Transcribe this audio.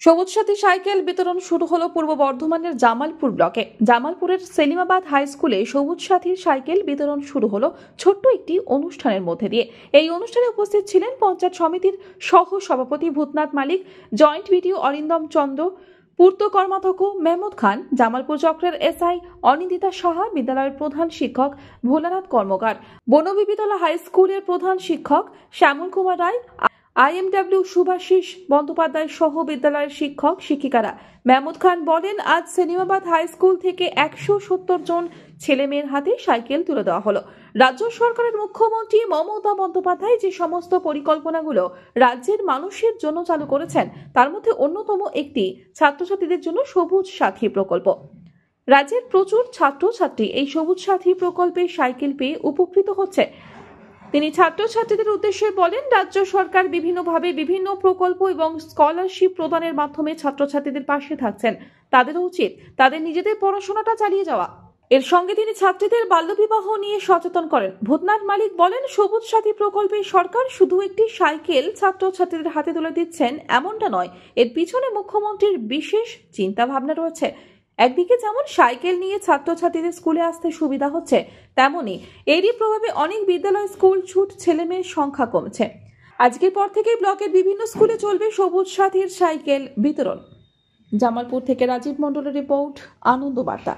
সবুজ সাথী সাইকেল বিতরণ শুরু হলো পূর্ব বর্ধমানের জামালপুর ব্লকে। জামালপুরের সেলিমাবাদ হাই স্কুলে সবুজ সাথীর সাইকেল বিতরণ শুরু হলো ছোট্ট একটি অনুষ্ঠানের মধ্যে দিয়ে। এই অনুষ্ঠানে উপস্থিত ছিলেন পঞ্চায়েত সমিতির সহ সভাপতি ভূতনাথ মালিক, জয়েন্ট ভিডিও অরিন্দম চন্দ্র, পূর্ত কর্মাধ্যক্ষ মেহমুদ খান, জামালপুর চক্রের এসআই অনিন্দিতা সাহা, বিদ্যালয়ের প্রধান শিক্ষক ভোলানাথ কর্মকার, বনবিবিতলা হাই স্কুলের প্রধান শিক্ষক শ্যামল কুমার রায়, IMW শুভাশিস বন্দ্যোপাধ্যায় সহ বিদ্যালয়ের শিক্ষক শিক্ষিকারা। মেহমুদ খান বলেন, আজ সেলিমাবাদ হাই স্কুল থেকে 170 জন ছেলে মেয়ের হাতে সাইকেল তুলে দেওয়া হলো। রাজ্য সরকারের মুখ্যমন্ত্রী মমতা বন্দ্যোপাধ্যায় যে সমস্ত পরিকল্পনাগুলো রাজ্যের মানুষের জন্য চালু করেছেন, তার মধ্যে অন্যতম একটি ছাত্রছাত্রীদের জন্য সবুজ সাথী প্রকল্প। রাজ্যের প্রচুর ছাত্রছাত্রী এই সবুজ সাথী প্রকল্পে সাইকেল পেয়ে উপকৃত হচ্ছে। তিনি ছাত্রছাত্রীদের উদ্দেশ্যে বলেন, রাজ্য সরকার বিভিন্নভাবে বিভিন্ন প্রকল্প এবং স্কলারশিপ প্রদানের মাধ্যমে ছাত্রছাত্রীদের পাশে থাকছেন। তাদেরও উচিত তাদের নিজেদের পড়াশোনাটা চালিয়ে যাওয়া। এর সঙ্গে তিনি ছাত্রীদের বাল্যবিবাহ নিয়ে সচেতন করেন। ভূতনাথ মালিক বলেন, সবুজ সাথী প্রকল্পে সরকার শুধু একটি সাইকেল ছাত্রছাত্রীদের হাতে তুলে দিচ্ছেন এমনটা নয়, এর পিছনে মুখ্যমন্ত্রীর বিশেষ চিন্তা ভাবনা রয়েছে। একদিকে যেমন সাইকেল নিয়ে ছাত্রছাত্রীদের স্কুলে আসতে সুবিধা হচ্ছে, তেমনি এরই প্রভাবে অনেক বিদ্যালয় স্কুল ছুট ছেলেমেয়ের সংখ্যা কমছে। আজকের পর থেকেই ব্লকের বিভিন্ন স্কুলে চলবে সবুজ সাথীর সাইকেল বিতরণ। জামালপুর থেকে রাজীব মণ্ডলের রিপোর্ট, আনন্দ বার্তা।